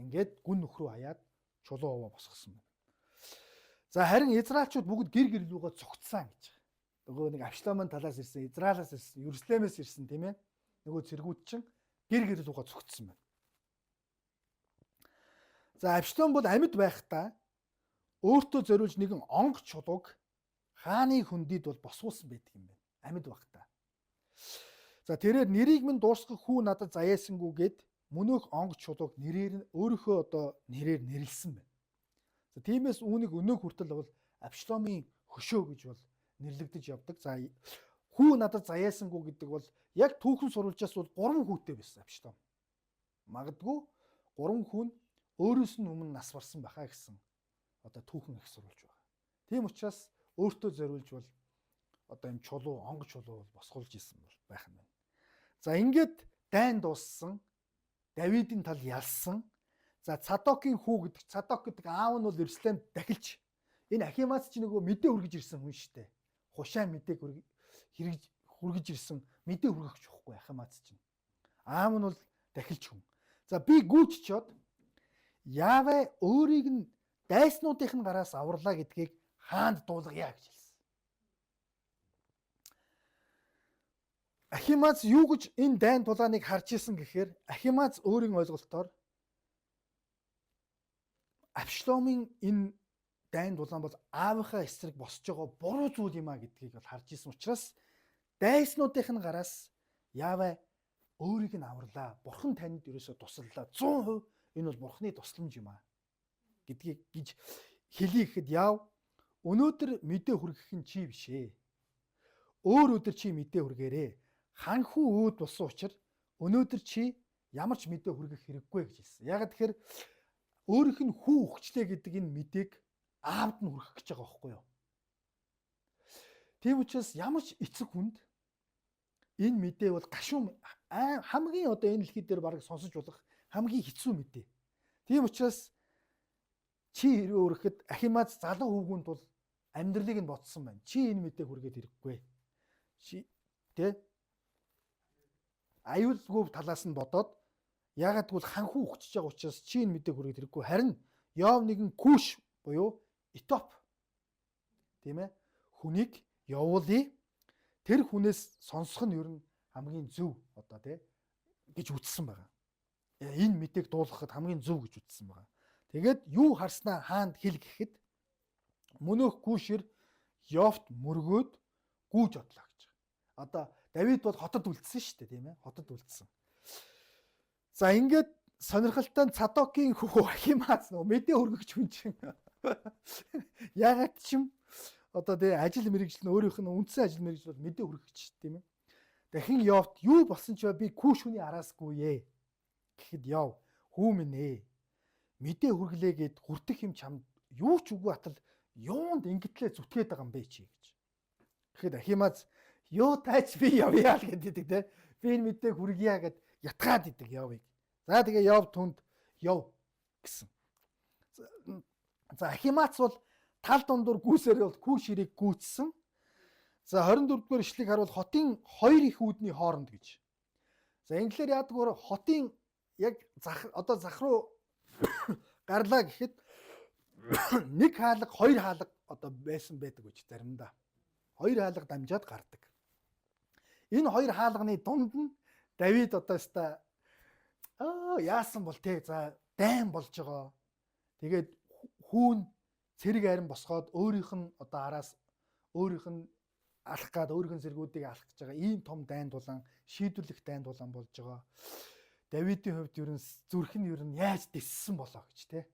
ингээд гүн нүх рүү хаяад чулуу овоо босгосон байна. За харин Израильчууд бүгд гэр гэр лүүгээ цогцсон гэж. Нөгөө нэг Авшломын талаас ирсэн, Израилаас ирсэн, Ерүслэмээс ирсэн тийм ээ. Нөгөө цэргүүд чинь гэр гэр лүүгээ цогцсон байна. За Авшлом бол амьд байхдаа өөртөө зориулж нэгэн онг чулууг хааны хөндийд бол босгуулсан байдаг юм байна. Амьд байхдаа. За тэрээр нэрийг минь дуусгах хүү надад заяасангүй гэд мөнөөх онг чулууг нэрээр өөрийнхөө одоо нэрээр нэрлсэн байна. За тиймээс үүнийг өнөөх хүртэл бол Авшломын хөшөө гэж бол нэрлэгдэж явдаг. За хүү надад заяасангүй гэдэг бол яг түүхэн сурвалжаас бол 3 хүүтэй байсан Авшлом. Магадгүй 3 хүн өөрөөс нь өмнө нас барсан баха гэсэн одоо түүхэн их сурвалж байгаа. Тийм учраас өөртөө зориулж бол одоо юм чулуу, онг чулуу бол босгуулж исэн бол байх юм байна. За ингээд дайн дууссан. Давидын тал ялсан. За Цадокийн хүү гэдэг Цадок гэдэг аав нь бол Ерүслэмд дахилж энэ Ахимац ч нөгөө мэдээ хүргэж ирсэн хүн шүү дээ. Хушай мэдээг хүргэж ирсэн мэдээ хүргэгч байхгүй Ахимац чинь. Аав нь бол дахилж хүн. За би гүйччиод Явэ өөрийг нь дайснуудын гараас авралаа гэдгийг хаанд дуулгая гэж хэлсэн. Ахимац юу гэж энэ дайн тулааныг харж исэн гэхээр Ахимац өөрийн ойлголтоор Авшломын энэ дайн тулаан бол аавынхаа эсрэг босч байгаа буруу зүйл юм а гэдгийг бол харж исэн учраас дайснуудын гараас Явэ өөрийг нь авралаа. Бурхан танд ерөөсө туслалаа. 100% энэ бол бурханы тусламж юм а гэдгийг гэж хэлий гэхэд яв өнөөдөр мэдээ хүргэх нь чи биш ээ. Өөр өдөр чи мэдээ хүргээрээ. Ханхүү өөд болсон учраас өнөөдөр чи ямар ч мэдээ хүргэх хэрэггүй гэж хэлсэн. Яг тэгэхээр өөрийнх нь хүү өгчлээ гэдэг энэ мэдээг аавд нь хүргэх гэж байгаа байхгүй юу? Тийм учраас ямар ч эцэг хүнд энэ мэдээ бол гашуун хамгийн одоо энэ дэлхий дээр бараг сонсож болох хамгийн хэцүү мэдээ. Тийм учраас чи хэрвээ өргөхөд Ахимац залуу хүүгүнд бол амьдралыг нь ботсон байна. Чи энэ мэдээ хүргээд хэрэггүй. Чи тэ аюулгүй талаас нь бодоод ягаад гэвэл ханхүү өгчөж байгаа учраас чи энэ мэдээ хүргээд хэрэггүй. Харин Йов нэгэн Куш буюу Этоп тийм ээ хүнийг явуулъя. Тэр хүнээс сонсох нь ер нь хамгийн зөв одоо тий гэж үзсэн байгаа. Энэ мэдээг дуулгахад хамгийн зөв гэж үзсэн байгаа. Тэгээд юу харснаа хаанд хэл гэхэд мөнөөх Кушэр Йовт мөргөөд гүйж одлоо гэж. Одоо Давид бол хотод үлдсэн шүү дээ тийм ээ хотод үлдсэн. За ингээд сонирхолтой Цадокийн хүү Ахимац нөө мэдээ хүргэгч хүн чинь ягаад ч юм одоо тий ажил мэргэжил нь өөрийнх нь үндсэн ажил мэргэжил бол мэдээ хүргэгч тийм ээ. Дахин Йовт юу болсон ч би Куш хүний араасгүй ээ гэхэд Йов хүү минь ээ мэдээ хүргэлээ гэд хүртэх юм чамд юу ч үгүй атал юунд ингэтлээ зүтгээд байгаа юм бэ чи гэж. Тэгэхэд Ахимац юу таач би явъя л гэдэг те. Би энэ мэдээг хүргье гэд ятгаад идэг Йовыг. За тэгээ Йов түнд яв гэсэн. За Ахимац бол тал дундуур гүйсээрээ бол Куширийг гүйцсэн. За 24 дугаар ишлэгийг харуул хотын хоёр их үүдний хооронд гэж. За инглиэр яадгаар хотын яг одоо зах руу гарлаа гэхэд нэг хаалга хоёр хаалга одоо байсан байдаг гэж заримдаа. Хоёр хаалга дамжаад гардаг. Энэ хоёр хаалганы дунд нь Давид одоо өста яасан бол те за дайн болж байгаа. Тэгээд хүүн цэрэг арин босгоод өөрийнх нь одоо араас өөрийнх нь алах гад өөрийнх нь зэргүүдийг алах гэж байгаа ийм том дайн тулаан шийдвэрлэх дайн тулаан болж байгаа. Давидын хувьд ер нь зүрх нь ер нь яаж дэссэн болоо гэж те.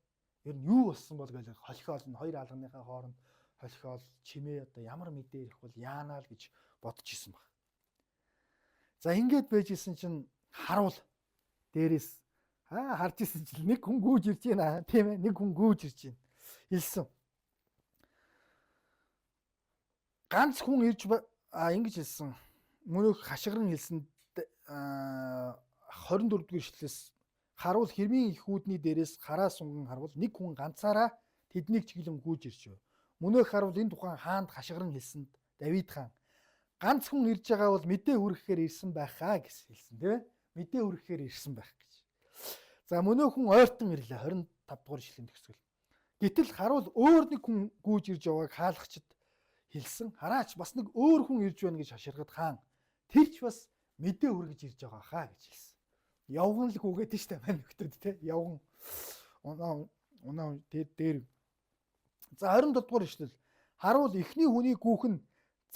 Ер нь юу болсон бол гэж холхиол нь хоёр алганыхаа хооронд холхиол чимээ одоо ямар мэдээ ирэх бол яанаа л гэж бодож исэн баг. За ингээд байжсэн чинь харуул дээрээс харж исэн чинь нэг хүн гүйж ирж байна тийм ээ нэг хүн гүйж ирж байна хэлсэн. Ганц хүн ирж ингэж хэлсэн. Мөнөөх хашгиран хэлсэн 24 дугаар ишлээс Харуул хэрмийн их үүдний дээрээс хараа сунган харвал нэг хүн ганцаараа тэднийг чиглэн гүйж ирж байв. Мөнөөх харуул энэ тухайн хаанд хашгиран хэлсэнд Давид хаан ганц хүн ирж байгаа бол мэдээ хүргэхээр ирсэн байхаа гэж хэлсэн тийм ээ. Мэдээ хүргэхээр ирсэн байх гэж. За мөнөөх хүн ойртон ирлээ 25 дугаар шүлгийн төгсгөл. Гэтэл харуул өөр нэг хүн гүйж ирж явааг хаалгачд хэлсэн. Хараач бас нэг өөр хүн ирж байна гэж хаширгад хаан тэр ч бас мэдээ хүргэж ирж байгаа хаа гэж хэлсэн. Явган л гүгээд нь штэ маань нөхдөд те явган унаа дээр. За 27 дугаар ишлэл. Харуул эхний хүний гүүх нь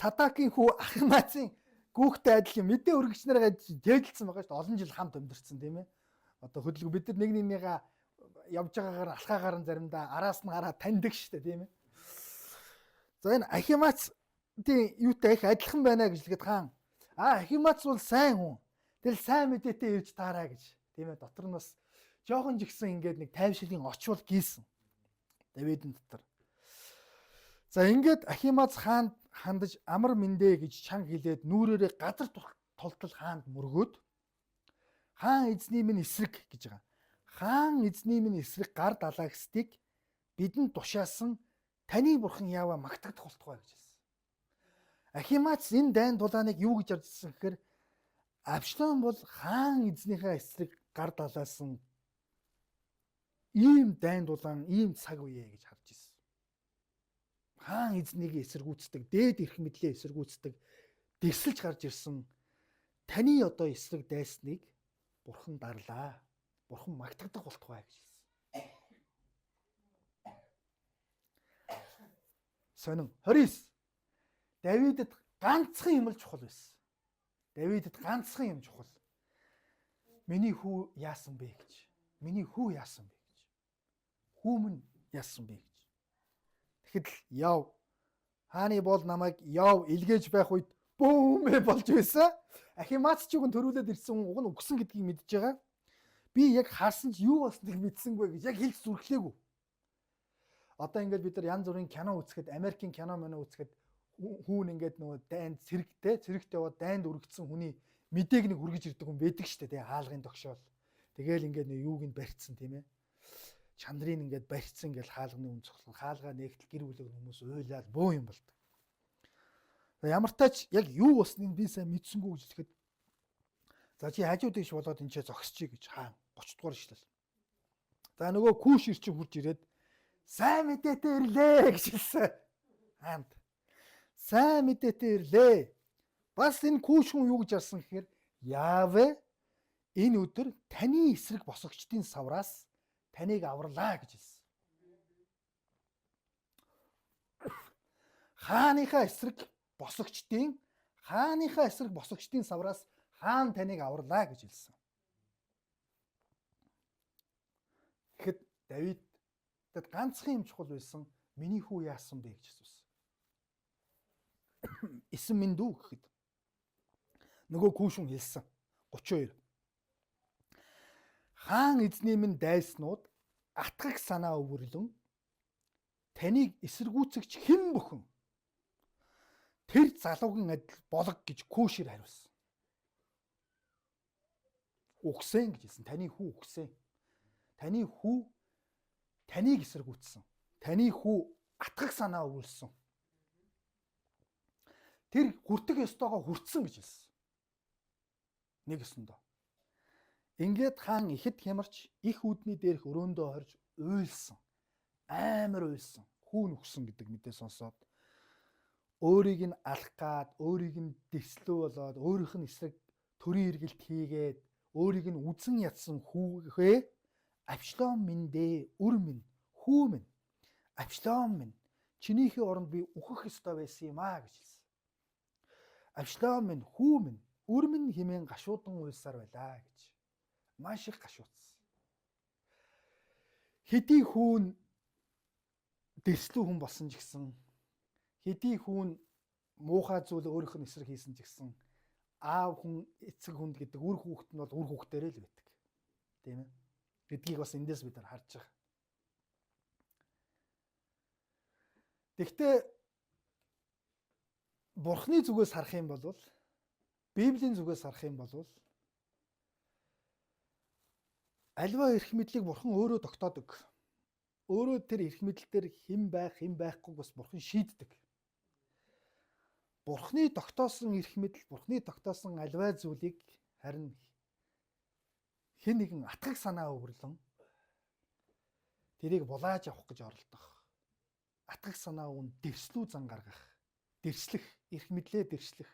Цадакийн хүү Ахимаацын гүүхтэй адил мэдээ хүргэгч нараа дээдлсэн байгаа шүү дээ. Олон жил хамт амьдэрсэн тийм ээ. Одоо хөдөлгөөн бид нар нэг нэгнийгээ явж байгаагаар алхаагаар нь заримдаа араас нь гараа таньдаг шүү дээ тийм ээ. За энэ Ахимаацын юутай их адилхан байна гэж хэлгээд хаан Ахимаац бол сайн хүн. Тэгэл сайн мэдээтэй ирж таараа гэж тийм ээ. Дотор нь бас жоохон ч ихсэн ингээд нэг тайвшилын очвол гийсэн. Давидын дотор. За ингээд Ахимаац хаанд хандаж амар мэндэ гэж чанга хэлээд нүрээрээ газар тултал хаанд мөргөөд хаан эзний минь эсрэг гэж байгаа. Хаан эзний минь эсрэг гар далаагсдыг бидэнд тушаасан таны бурхан яаваа магтагдах болтугай гэж хэлсэн. Ахимаац энэ дайн дулааныг юу гэж харж ирсэн гэхээр Авшлом бол хаан эзнийхээ эсрэг гар далаасан ийм дайн дулаан ийм цаг үе гэж харж ирсэн. Хаан эзнийг эсэргүүцдэг, дээд эрх мэдлээ эсэргүүцдэг дэвсэлж гарч ирсэн таны одоо эсрэг дайсныг бурхан дарлаа. Бурхан магтагдах болтугай гэж хэлсэн. Сонин 29. Давидд ганцхан юм л чухал байсан. Давидд ганцхан юм чухал. Миний хүү яасан бэ гэж. Миний хүү яасан бэ гэж. Хүү минь яасан бэ гэж. Тэгэхэд л яв. Хааны бол намайг яв илгээж байх үед бөөмэ болж байсан. Ахимаац ч үгэн төрүүлээд ирсэн хүн уг нь өгсөн гэдгийг мэдж байгаа. Би яг харсан ч юу болсныг мэдсэнгүй гэж яг хэлж зүрхлээгүй. Одоо ингээд бид нар янз бүрийн кино үзэхэд Америкийн кино үзэхэд хүүн ингээд нөгөө дайнд цэрэгтэй яваад дайнд өргөцсөн хүний мэдээг нэг хүргэж ирдэг хүн байдаг шүү дээ. Хаалгын тогшоол. Тэгээл ингээд нэг юуг нь барьцсан тийм ээ. Чандрын ингээд барьцсан гэж хаалганы өнцөглөн хаалгаа нэгтэл гэр бүлэг хүмүүс уйлаад бөө юм болдог. Ямар тач яг юу болсныг би сайн мэдсэнгүй гэж хэлэхэд за чи хажууд иш болоод энэ ч зогсчих гэж хаан 30 дугаар ишлэл. За нөгөө күүш ирчин хурж ирээд сайн мэдээтэй ирлээ гэж хэлсэн. Хаанд сайн мэдээтэй ирлээ. Бас энэ күүш хүн юу гэж ярьсан гэхээр Яавэ энэ өдөр таны эсрэг босгочдын савраас таныг авралаа гэж хэлсэн. Хааныхаа эсрэг босгочдын савраас хаан таныг авралаа гэж хэлсэн. Тэгэхэд Давидд ганцхан юм чухал байсан. Миний хүү яасан бэ гэж асуусан. Эсэн минь дүү гэхэд нөгөө күүшүн хэлсэн 32. Хаан эзний минь дайснууд атгах санаа өвөрлөн таныг эсэргүүцэгч хэн бүхэн тэр залууган адил болог гэж күүшээр хариулсан. Үгсэн гэж хэлсэн. Таны хүү үгсэн. Таны хүү таныг эсэргүүцсэн. Таны хүү атгах санаа өвөрлсөн. Тэр хүртэх ёстойгоо хүртсэн гэж хэлсэн. Нэг өсөндөө. Ингээд хаан ихэд хямарч их үүдний дээрх өрөөндөө хорж уйлсан. Амар уйлсан. Хүүн өгсөн гэдэг мэдээ сонсоод өөрийг нь алах гад, өөрийг нь дэвслүү болоод, өөрийнх нь эсрэг төрийн эргэлт хийгээд, өөрийг нь үзэн ядсан хүүгээ Авшлом минь дээ, үр минь, хүү минь, Авшлом минь, чинийхээ оронд би үхэх ёстой байсан юм аа гэж хэлсэн. Авшлом минь, хүү минь, үр минь хэмээн гашуудан уйлсаар байлаа гэж. Маш их гашуудсан. Хэдий хүүн дэвслүү хүн болсон ч гэсэн, хэдий хүүн муухай зүйл өөрийнх нь эсрэг хийсэн ч гэсэн аав хүн эцэг хүнд гэдэг үр хүүхэд нь бол үр хүүхдээрээ л байдаг. Тийм ээ. Гэдгийг бас эндээс бид нар харж байгаа. Тэгэхдээ Бурхны зүгээс харах юм бол Библийн зүгээс харах юм бол Аливаа эрх мэдлийг бурхан өөрөө тогтоодог. Өөрөө тэр эрх мэдэл дээр хэн байхгүй бас бурхан шийддэг. Бурханы тогтоосон эрх мэдэл, бурханы тогтоосон аливаа зүйлийг харин хэн нэгэн атгах санаа өвөрлөн тэрийг булааж авах гэж оролдох. Атгах санаа өвн дэрслүү зан гаргах, дэрслэх, эрх мэдлээ дэрслэх.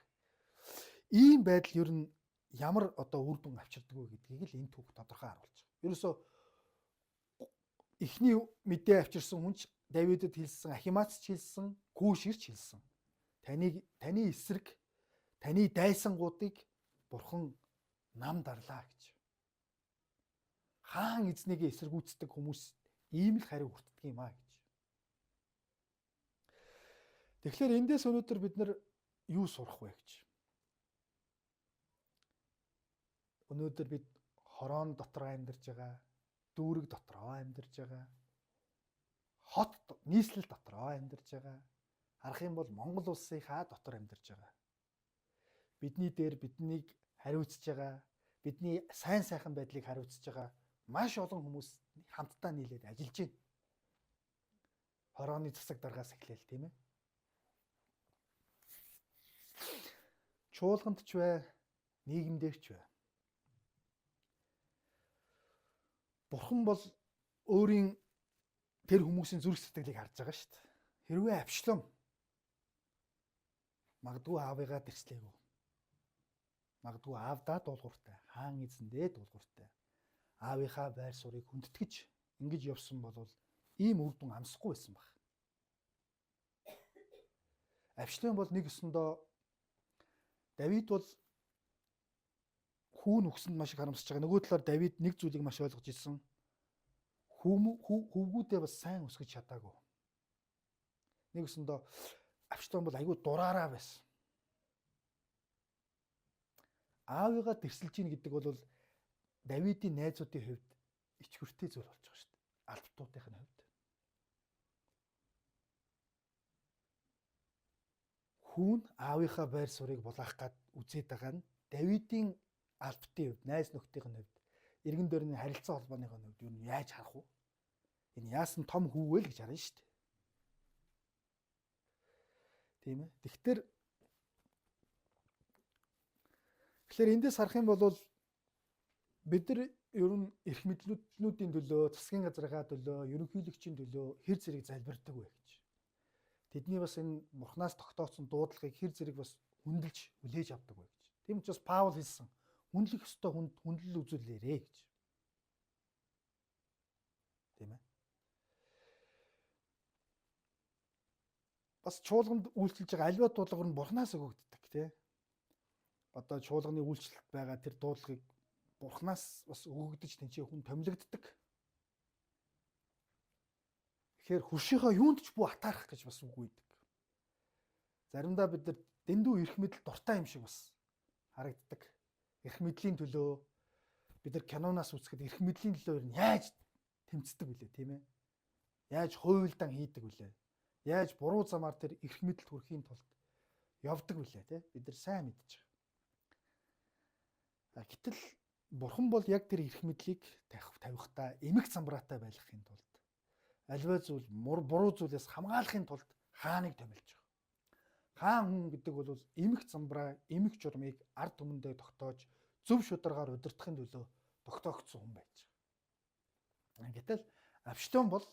Ийм байдал ер нь ямар одоо үр дүн авчирдаг вэ гэдгийг л энэ түүх тодорхой харуулж байгаа. Ерөөсөө эхний мэдээ авчирсан хүн ч Давидэд хэлсэн, Ахимаац ч хэлсэн, Күүширч хэлсэн. Таны эсрэг, таны дайсангуудыг бурхан нам дарлаа гэж. Хаан эзнийгээ эсэргүүцдэг хүмүүс ийм л хариу хүртдэг юм аа гэж. Тэгэхээр эндээс өнөөдөр бид нар юу сурах вэ гэж. Өнөөдөр бид хорон дотор амьдарч байгаа, дүүрэг дотроо амьдарч байгаа, хот нийслэл дотроо амьдарч байгаа. Харах юм бол Монгол улсынхаа дотор амьдарч байгаа. Бидний дээр биднийг хариуцж байгаа, бидний сайн сайхан байдлыг хариуцж байгаа маш олон хүмүүс хамтдаа нийлээд ажиллаж байна. Хорооны засаг даргаас эхлээл тийм ээ. Чуулганд ч бай, нийгэмдэр ч бай. Бурхан бол өөрийн тэр хүмүүсийн зүрх сэтгэлийг харж байгаа шүү дээ. Хэрвээ Авшлом магадгүй аавыгаа дэрслээгүү. Магадгүй аавдаа дуулууртай, хаан эзэндээ дуулууртай. Аавынхаа байр суурийг хүндэтгэж ингэж явсан бол ийм үр дүн амсахгүй байсан баг. Авшлом бол нэг өсөндөө Давид бол хүүн өгсөнд маш их харамсаж байгаа. Нөгөө талаар Давид нэг зүйлийг маш ойлгож ирсэн. Хүүгүүдээ бас сайн өсгөж чадаагүй. Нэг өсөндөө Авшлом бол айгүй дураараа байсан. Аавыгаа дэрсэлж ийн гэдэг бол Давидын найзуудын хувьд ичгүртэй зүйл болж байгаа шүү дээ. Албатуудын хувьд. Хүүн аавынхаа байр суурийг булаах гад үзээд байгаа нь Давидын албатын хувьд, найз нөхдийн хувьд, эргэн тойрны харилцаа холбооны хувьд юу нь яаж харах вэ? Энэ яасан том хүүвэ л гэж харна шүү дээ. Тийм ээ. Тэгэхээр эндээс харах юм бол бид нар ер нь эрх мэдлүүдийн төлөө, засгийн газрынхаа төлөө, ерөнхийлөгчийн төлөө хэр зэрэг залбирдаг вэ гэж. Тэдний бас энэ Бурханаас тогтоосон дуудлагыг хэр зэрэг бас хүндэлж хүлээж авдаг вэ гэж. Тийм учраас Паул хэлсэн хүндлэх ёстой хүндлэл үзүүлээрэй гэж. Тийм ээ. Бас чуулганд үйлчилж байгаа аливаа дуудлага нь Бурханаас өгөгддөг тий. Одоо чуулганы үйлчлэлт байгаа тэр дуудлагыг Бурханаас бас өгөгдөж тэнцээ хүн томилогддог. Тэгэхээр хуршийнхаа юунд ч бүү атаарах гэж бас үг үйдэг. Заримдаа бид нар дэндүү эрх мэдэл дуртай юм шиг бас харагддаг. Эрх мэдлийн төлөө бид нар киноноос үзэхэд эрх мэдлийн төлөө яаж тэмцдэг вүлээ тийм ээ? Яаж хуйлдаан хийдэг вүлээ? Яаж буруу замаар тэр эрх мэдэлд хүрэхийн тулд явдаг вүлээ тий? Бид нар сайн мэдж байгаа. Гэтэл Бурхан бол яг тэр эрх мэдлийг тавихтаа эмх замбраатай байлгахын тулд аливаа зүйл буруу зүйлээс хамгаалахын тулд хааныг томилж байгаа. Хаан хүн гэдэг бол эмх замбраа, эмх журмыг ард түмэндээ тогтоож зөв шударгаар удирдахын төлөө тогтоогдсон хүн байж байгаа. Гэтэл Авшлом бол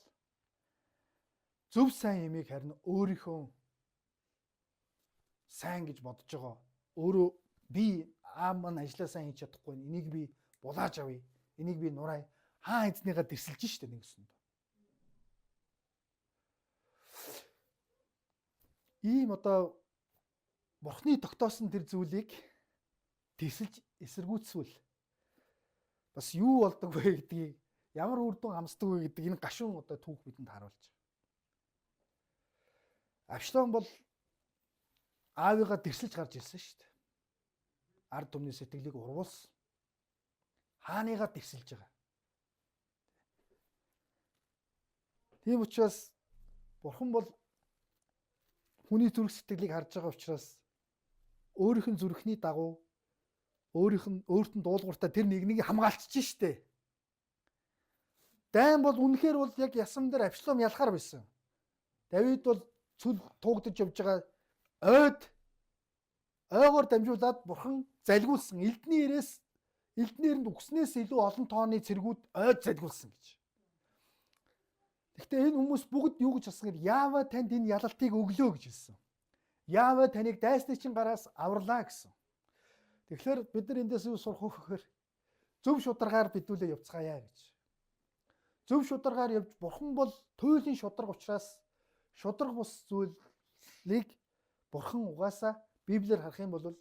зөв сайн эмийг харин өөрийнхөө сайн гэж бодож байгаа. Өөрөө би аав маань ажиллаа сайн хийж чадахгүй. Энийг би булааж авъя. Энийг би нураа. Хаан эзнийгээ дэрсэлж штэ нэг өсөнд. Ийм одоо Бурхны тогтоосон тэр зүйлийг дэрсэлж эсэргүүцвэл бас юу болдог вэ гэдгийг, ямар үр дүн амсдаг вэ гэдэг энэ гашуун одоо түүх бидэнд харуулж байгаа. Авшлом бол аавыгаа дэрсэлж гарч ирсэн шүү дээ. Ард түмний сэтгэлийг урвуулсан. Хааныгаа дэрсэлж байгаа. Тийм учраас Бурхан бол хүний зүрх сэтгэлийг харж байгаа учраас өөрийнх нь зүрхний дагуу өөрт нь дуулууртаа тэр нэгнийг хамгаалчих штэ. Дайн бол үнэхээр бол яг ясам дээр Авшлом ялахаар байсан. Давид бол цүл туугдаж явж байгаа ойгоор дамжуулаад бурхан залгиулсан. Элднээрэнд үгснээс илүү олон тооны цэргүүд ойд залгиулсан гэж. Гэхдээ энэ хүмүүс бүгд юу гэж хэлсэн гэхээр Яава танд энэ ялалтыг өглөө гэж хэлсэн. Яава таныг дайсны чин гараас авралаа гэсэн. Тэгэхээр бид нар эндээс юу сурах вэ гэхээр зөв шударгаар бидүүлээ явцгаая гэж. Зөв шударгаар явж бурхан бол туйлын шударга учраас шударга бус зүйлийг бурхан угаасаа Библиэр харах юм бол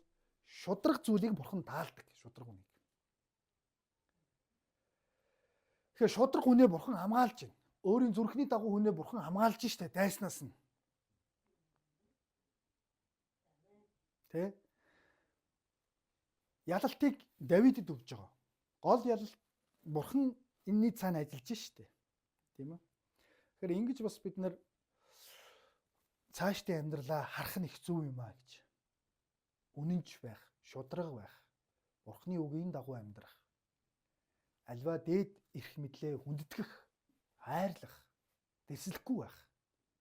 шударга зүйлийг бурхан таалдаг шударга үнийг. Тэгэхээр шударга хүнээ бурхан хамгаалж байна. Өөрийн зүрхний дагуу хүнээ бурхан хамгаалж штэ дайснаас нь. Тэ? Ялалтыг Давидэд өгж байгаа. Гол ялалт бурхан энэний цаана ажиллаж штэ. Тийм үү? Тэгэхээр ингэж бас бид нар цаашдын амьдралаа харах нь их зөв юм аа гэж. Үнэнч байх, шударга байх, бурхны үгийн дагуу амьдрах. Альва дээд эрх мэдлээ хүндэтгэх, хайрлах, дэслэхгүй байх.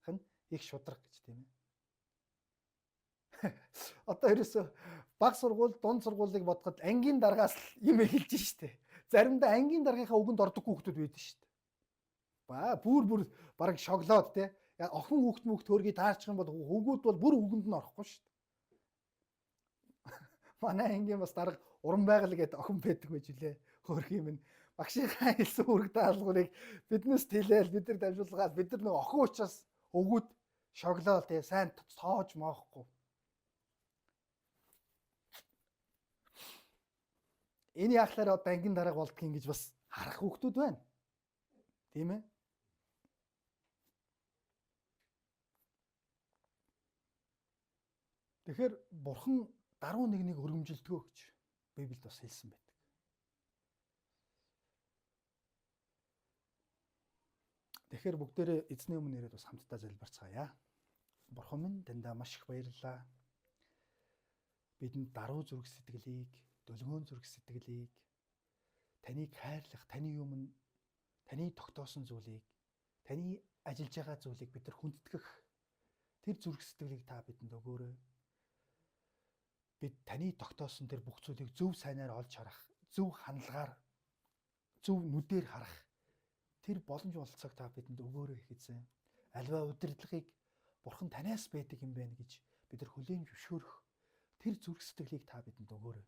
Хэн их шударга гэж тийм ээ. Одоо ерөөсө баг сургууль, дунд сургуулийг бодоход ангийн дараагаас юм эхэлж штэ. Заримдаа ангийн дараагийнхаа үгэнд ордоггүй хүмүүс байдаг штэ. Бүр бараг шоглоод те. Охин хүүхд төргий таарчих юм бол хөвгүүд бол бүр үгэнд нь орохгүй штэ. Манай ангийн бас дарга уран байгаль гэдэг охин байдаг байж лээ. Хөрх юм. Багшийнхаа хэлсэн үүрэг даалгаврыг биднээс тэлээл бид нар дамжуулгаад бид нар нэг охин учраас өвгүүд шоглоо те сайн тоож моохгүй. Энэ яахлаар одоо ангийн дарга болдгийг гэж бас харах хүмүүс байна. Тийм ээ? Тэгэхээр бурхан даруй нэгнийг өргөмжилдгөө гэж Библиэд бас хэлсэн байдаг. Тэгэхээр бүгдээрээ эзний өмнө ирээд бас хамтдаа залбирцгаая. Бурхан минь таньдаа маш их баярлалаа. Бидэнд даруй зүрх сэтгэлийг, дөлгөөн зүрх сэтгэлийг, таныг хайрлах, таны өмнө таны тогтоосон зүйлийг, таны ажиллаж байгаа зүйлийг бид нар хүндэтгэх тэр зүрх сэтгэлийг та бидэнд өгөөрэй. Бид таны тогтоосон тэр бүх зүйлийг зөв сайнаар олж харах, зөв хандлагаар, зөв нүдээр харах тэр боломж болцоог та бидэнд өгөөрэй эзэн. Альва удирдлагыг бурхан танаас байдаг юм байна гэж бид нар хүлээн зөвшөөрөх тэр зүрх сэтгэлийг та бидэнд өгөөрэй.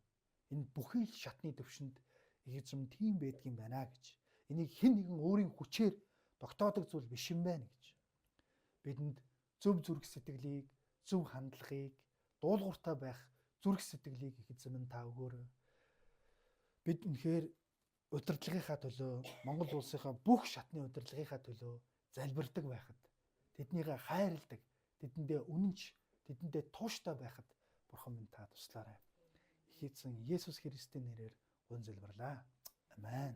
Энэ бүхий л шатны төвшөнд эзэм тийм байдаг юм байна гэж. Энийг хэн нэгэн өөрийн хүчээр тогтоодог зүйл биш юм байна гэж. Бидэнд зөв зүрх сэтгэлийг, зөв хандлагыг, дуулууртай байх зүрх сэтгэлийг эзэм нь та өгөөрэй. Бид үнэхээр удирдлагынхаа төлөө, Монгол улсынхаа бүх шатны удирдлагынхаа төлөө залбирдаг байхад, тэднийгээ хайрладаг, тэдэндээ үнэнч, тэдэндээ тууштай байхад бурхан минь та туслаарай. Их эзэн Есүс Христийн нэрээр гон залбирлаа. Амен.